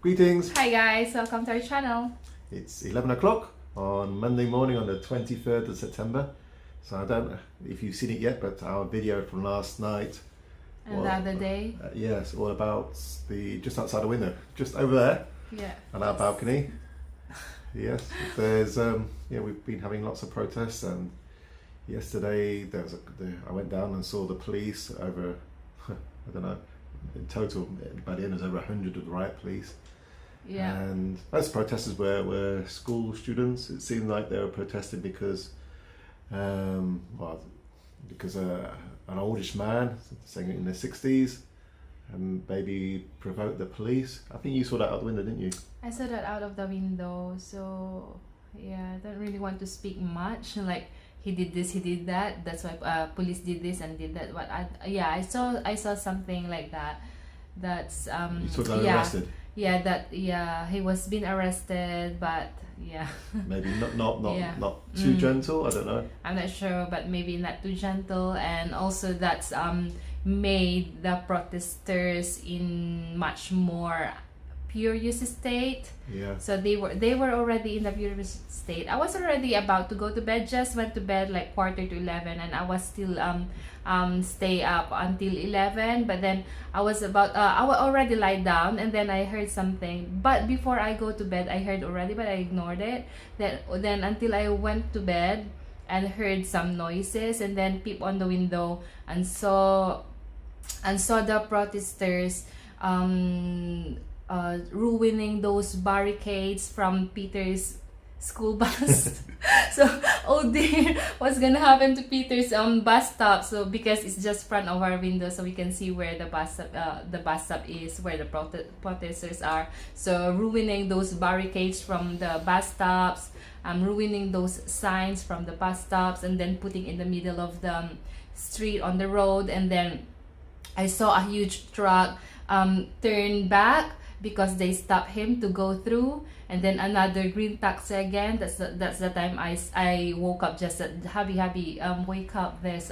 Greetings! Hi guys, welcome to our channel. It's 11 o'clock on Monday morning on the 23rd of September. So I don't know if you've seen it yet, but our video from last night And the other day. Yes, all about just outside the window, just over there. Yeah. On our balcony. Yes, there's we've been having lots of protests, and yesterday I went down and saw the police over I don't know, in total by the end there's over 100 of the riot police. Yeah. And most protesters were school students. It seemed like they were protesting because an oldish man, saying in their 60s, and maybe provoked the police. I think you saw that out the window, didn't you? I saw that out of the window, so yeah, I don't really want to speak much. Like he did this, he did that. That's why police did this and did that. But I saw something like that. That's You saw that arrested. Yeah, he was being arrested, but yeah. Maybe not too gentle. I don't know. I'm not sure, but maybe not too gentle, and also that's made the protesters in much more furious state. Yeah. So they were already in the furious state. I was already about to go to bed. Just went to bed like 11:15, and I was still stay up until 11. But then I was already lie down, and then I heard something. But before I go to bed, I heard already, but I ignored it. Then until I went to bed and heard some noises, and then peeped on the window and saw the protesters ruining those barricades from Peter's school bus. So oh dear, what's gonna happen to Peter's bus stop? So because it's just front of our window, so we can see where the bus stop is, where the protesters are. So ruining those barricades from the bus stops, ruining those signs from the bus stops, and then putting in the middle of the street on the road. And then I saw a huge truck turn back because they stopped him to go through, and then another green taxi again. That's the time I woke up. Just at hubby wake up, there's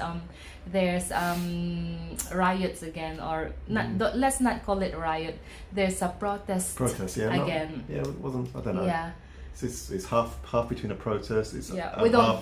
riots again, or not. Let's not call it riot. There's a protest yeah, again. It wasn't. I don't know. Yeah. It's half between a protest. It's we don't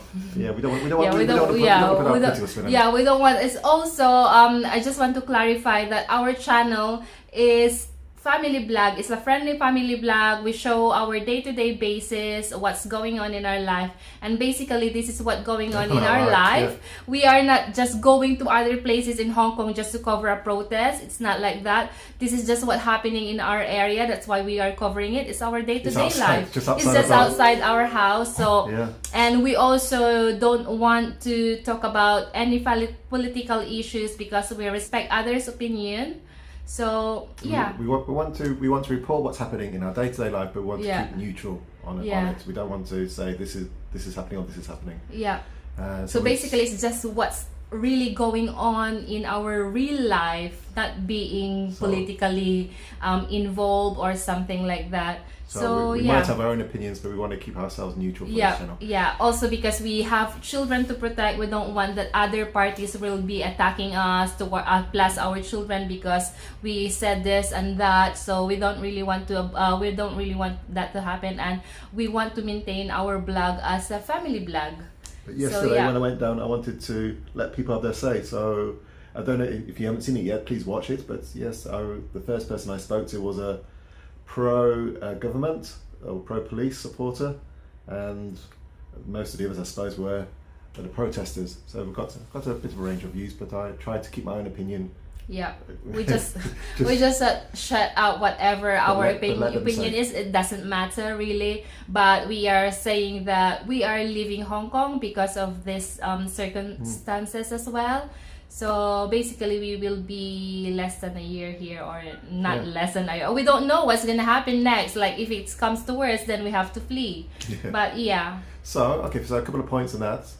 want. It's also I just want to clarify that our channel is family blog. It's a friendly family blog. We show our day-to-day basis, what's going on in our life, and basically this is what's going on in our life. Yeah. We are not just going to other places in Hong Kong just to cover a protest. It's not like that. This is just what's happening in our area. That's why we are covering it. It's our day-to-day life. It's just outside our house. So yeah. And we also don't want to talk about any political issues because we respect others' opinion. So yeah, we want to report what's happening in our day-to-day life, but we want to keep neutral on it. We don't want to say this is happening or this is happening. Yeah. So basically, it's just what's really going on in our real life, not being politically involved or something like that. So we might have our own opinions, but we want to keep ourselves neutral for this channel. Yeah, also because we have children to protect, we don't want that other parties will be attacking us plus our children because we said this and that. So we don't really want that to happen, and we want to maintain our blog as a family blog. But yesterday when I went down, I wanted to let people have their say. So I don't know if you haven't seen it yet, please watch it. But yes, the first person I spoke to was a pro-government or pro-police supporter, and most of the others I suppose were the protesters. So we've got a bit of a range of views, but I tried to keep my own opinion. Yeah, we just shut out whatever our opinion is. It doesn't matter really, but we are saying that we are leaving Hong Kong because of this circumstances as well. So basically we will be less than a year here, or not less than a year. We don't know what's gonna happen next. Like if it comes to worse, then we have to flee. But yeah. So a couple of points on that.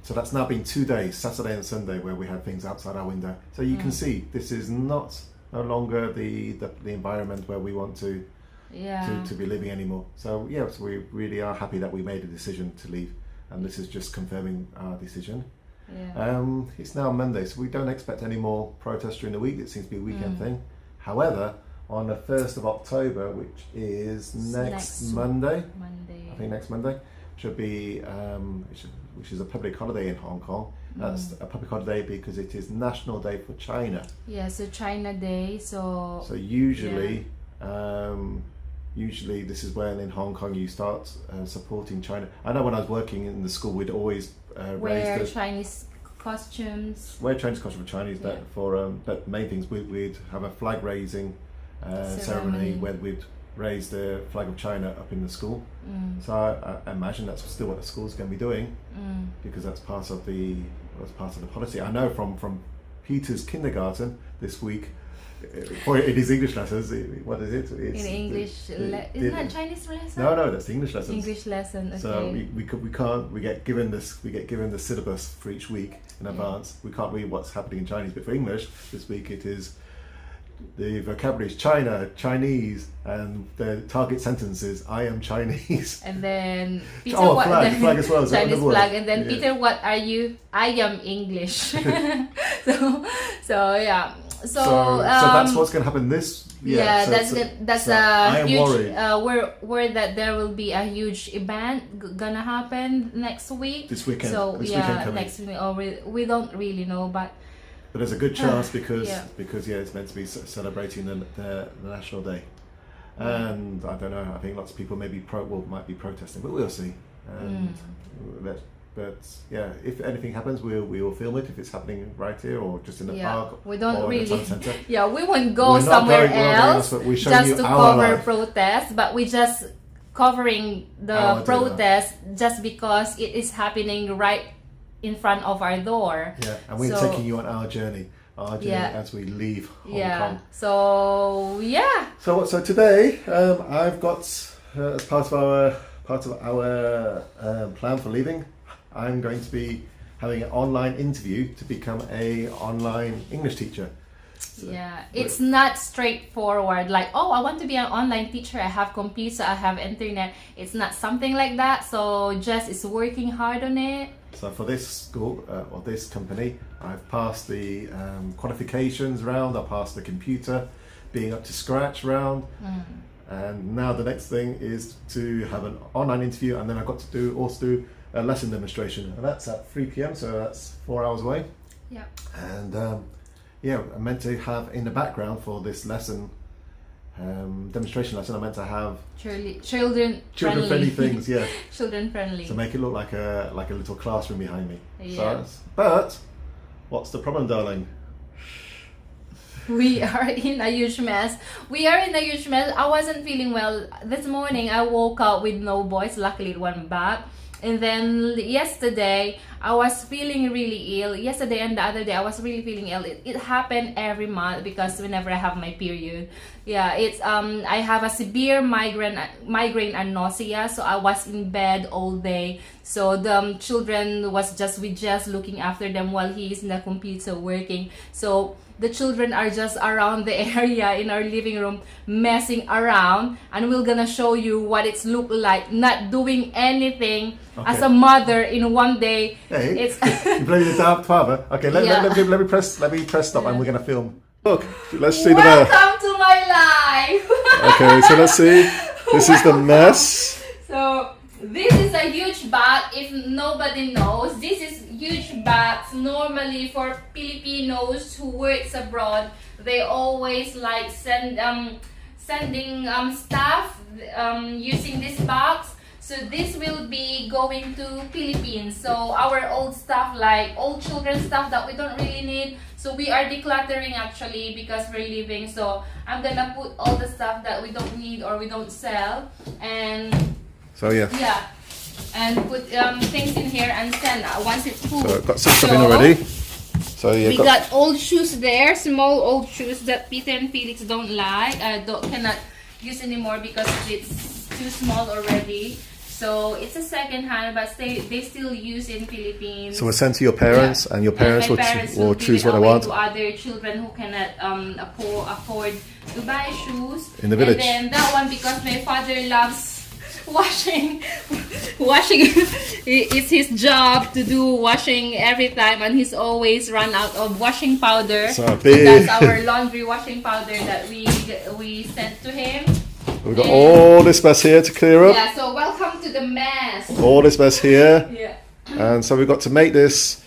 So that's now been 2 days, Saturday and Sunday, where we had things outside our window. So you can see this is no longer the environment where we want to be living anymore. So yes, we really are happy that we made a decision to leave, and this is just confirming our decision. It's now Monday, so we don't expect any more protests during the week. It seems to be a weekend thing. However, on the 1st of October, which is next Monday. I think next Monday should be, which is a public holiday in Hong Kong. That's a public holiday because it is National Day for China. Yeah, so China Day. So usually, usually this is when in Hong Kong you start supporting China. I know when I was working in the school, we'd always wear Chinese costumes. Wear Chinese costume for Chinese. That for but main things we'd have a flag raising ceremony where we'd raise the flag of China up in the school. So I imagine that's still what the school's going to be doing because that's part of the policy. I know from Peter's kindergarten this week. For in his English lessons, what is it? It's in English, isn't that Chinese lesson? No, that's the English lessons. English lesson. Okay. So we get given the syllabus for each week in advance. We can't read what's happening in Chinese, but for English this week it is the vocabulary is China, Chinese, and the target sentence is I am Chinese. And then Peter, flag as well. Chinese flag, and then Peter, what are you? I am English. So yeah. So that's what's going to happen this year. Yeah, that's a huge word that there will be a huge event gonna happen next week. This weekend. So weekend next week. Or we don't really know, but there's a good chance because it's meant to be celebrating the National Day, and I don't know. I think lots of people might be protesting, but we'll see. And But yeah, if anything happens, we will film it if it's happening right here or just in the park. We don't or really. In the town centre. Yeah, we won't go somewhere else just to cover protests, but we just covering the protest just because it is happening right in front of our door. Yeah, and we're taking you on our journey as we leave Hong Kong. So today I've got as part of our plan for leaving, I'm going to be having an online interview to become a online English teacher. It's not straightforward like, oh, I want to be an online teacher, I have computer, I have internet. It's not something like that. So Jess is working hard on it. So for this school or this company, I've passed the qualifications round, I passed the computer being up to scratch round. And now the next thing is to have an online interview, and then I've got to also do a lesson demonstration, and that's at 3 p.m, so that's 4 hours away. Yeah. And I'm meant to have in the background for this lesson, demonstration lesson, I'm meant to have children friendly things, children friendly. To make it look like a little classroom behind me. But what's the problem, darling? We are in a huge mess. I wasn't feeling well. This morning I woke up with no voice. Luckily it went back. And then yesterday I was feeling really ill. Yesterday and the other day I was really feeling ill. It happened every month because whenever I have my period. It's I have a severe migraine and nausea. So I was in bed all day. So the children was just looking after them while he is in the computer working. So the children are just around the area in our living room messing around, and we're gonna show you what it's look like not doing anything as a mother in one day. Hey, it's you play the daft father. Okay, let me press stop, and we're gonna film. Look, let's see Welcome to my life. Okay, so let's see. This is the mess. So this is a huge bag. If nobody knows, this is huge bags. Normally for Filipinos who works abroad, they always like sending stuff using this box. So this will be going to Philippines. So our old stuff, like old children's stuff that we don't really need. So we are decluttering actually because we're leaving. So I'm gonna put all the stuff that we don't need or we don't sell, and and put things in here and send once it's full. So I've got some stuff in already. So we got old shoes there, small old shoes that Peter and Felix don't like. Cannot use anymore because it's too small already. So it's a second hand, but they still use in Philippines. So we'll send to your parents, and your parents will choose what they want. To other children who cannot afford to buy shoes in the village. And then that one, because my father loves washing it's his job to do washing every time, and he's always run out of washing powder. So that's our laundry washing powder that we we sent to him. We've got all this mess here to clear up. Yeah, so welcome to the mess. All this mess here. Yeah. And so we've got to make this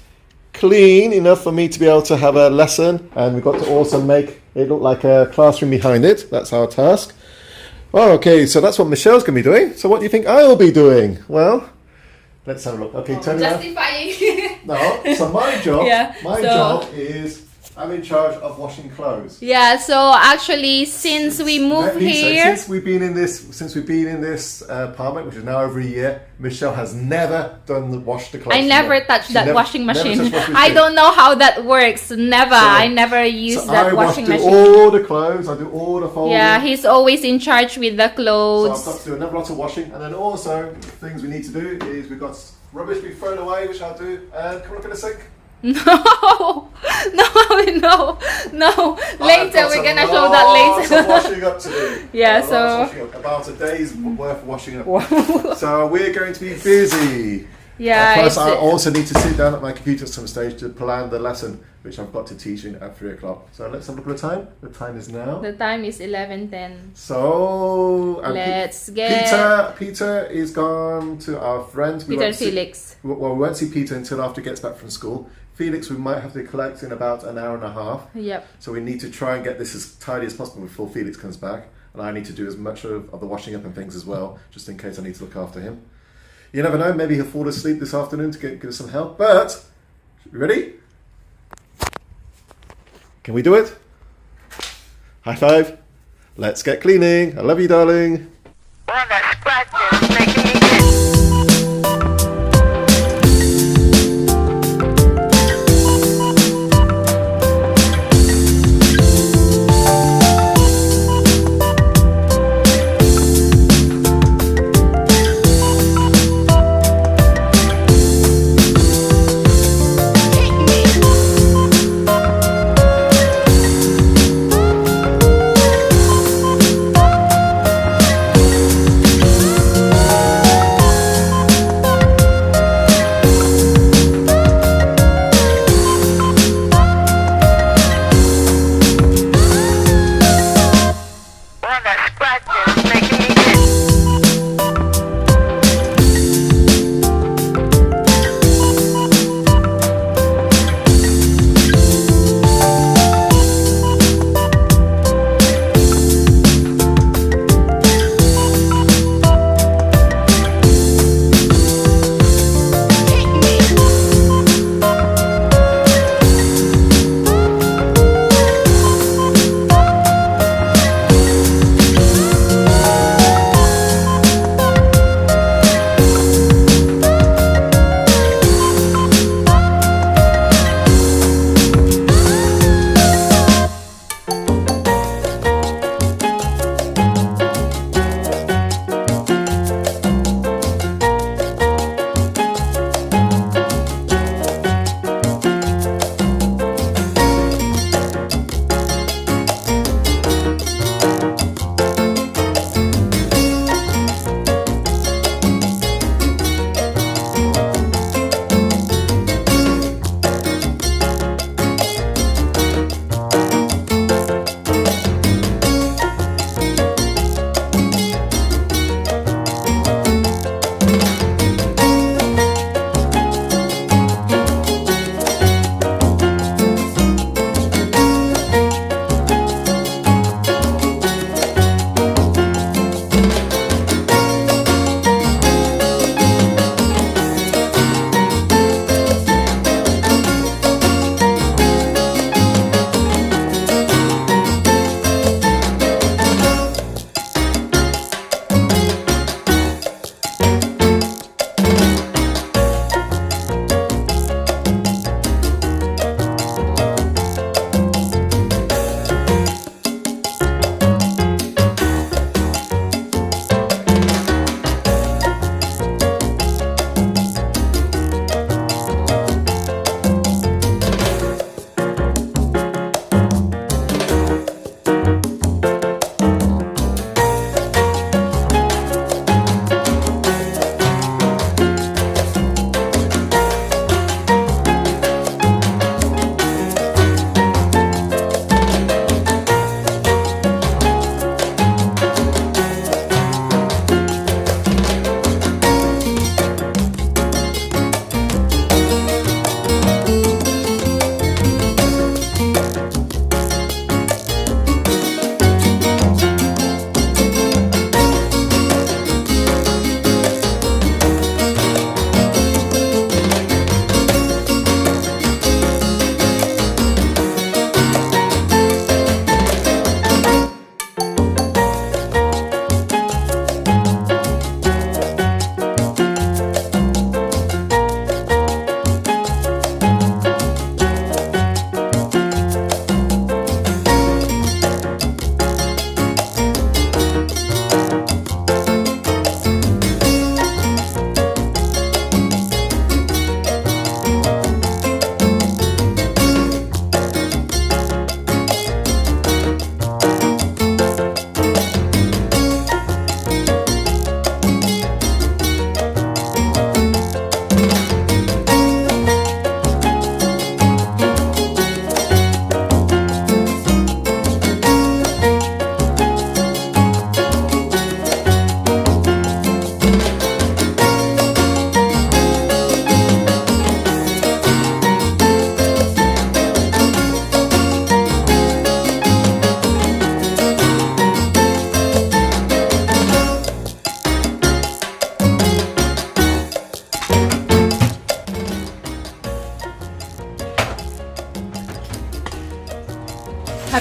clean enough for me to be able to have a lesson. And we've got to also make it look like a classroom behind it. That's our task. Oh, okay, so that's what Michelle's going to be doing. So what do you think I will be doing? Well, let's have a look. Okay, turn around. Justifying. No, so my job, Yeah, my job is I'm in charge of washing clothes. Yeah, so actually since we moved Let me say, here, since we've been in this apartment, which is now over a year, Michelle has never washed the clothes. I never touched that washing never machine. touched washing I machine. don't know how that works. Never. I never used So that I washing do machine. all the clothes. I do all the folding. Yeah, he's always in charge with the So clothes. I've got to do another lot of washing, and then also things we need to do is we've got rubbish we've thrown away, which I'll do. And come look at the sink. No, Later we're gonna show that Lots later. of washing up to do. Yeah, Lots so of washing up. About a day's worth of washing up. So we're going to be busy. yeah, Plus, I it's- also need to sit down at my computer at some stage to plan the lesson, which I've got to teach in at 3 o'clock. So let's have a look at the time. The time is now. the time is 11:10. So Let's get Peter is gone to our friends. Peter and Felix. Well, we won't see Peter until after he gets back from school. Felix, we might have to collect in about an hour and a half. Yep. So we need to try and get this as tidy as possible before Felix comes back. And I need to do as much of the washing up and things as well, just in case I need to look after him. You never know, maybe he'll fall asleep this afternoon to give us some help. But, you ready? Can we do it? High five. Let's get cleaning. I love you, darling. Well, the scratch is making me itch.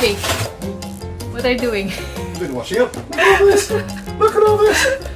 Hubby, what are you doing? I've been washing up. Look at all this. Look at all this.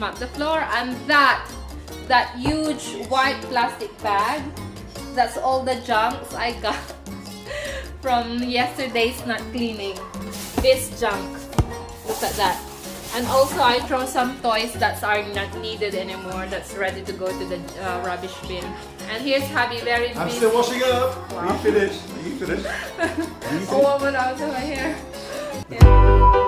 mop the floor. And that huge white plastic bag, that's all the junks I got from yesterday's not cleaning. This junk, look at that. And also I throw some toys that are not needed anymore, that's ready to go to the rubbish bin. And here's Hubby, very busy. I'm still washing up. Wow. Are you finished? Are you finished? Oh, what else have I here? Yeah.